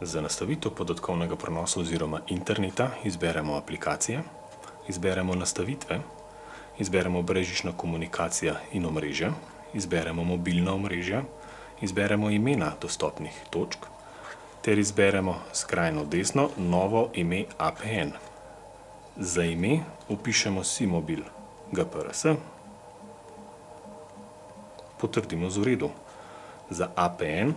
Za nastavitev podatkovnega prenosa oziroma interneta izberemo aplikacije, izberemo nastavitve, izberemo brezžična komunikacija in omrežja, izberemo mobilna omrežja, izberemo imena dostopnih točk ter izberemo skrajno desno novo ime APN. Za ime vpišemo SIMOBIL GPRS, potrdimo z v redu. Za APN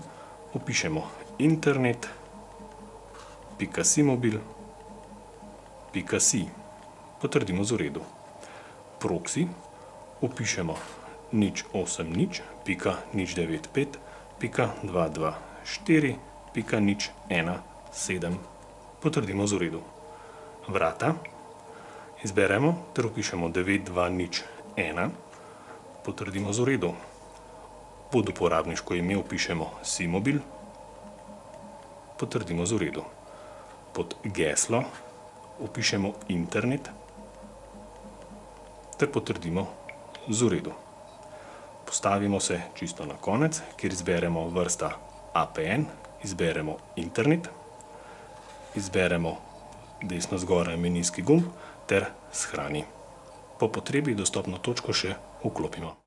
vpišemo internet.simobil.si, potrdimo z v redu. Proxy vpišemo 080.95.224.017, potrdimo z v redu. Vrata izberemo ter vpišemo 9201, potrdimo z v redu. Pod uporabniško ime vpišemo SIMOBIL, potrdimo z v redu. Pod geslo vpišemo internet ter potrdimo z v redu. Postavimo se čisto na konec, kjer izberemo vrsta APN, izberemo internet, izberemo desno zgoraj menijski gumb ter shrani. Po potrebi dostopno točko še vklopimo.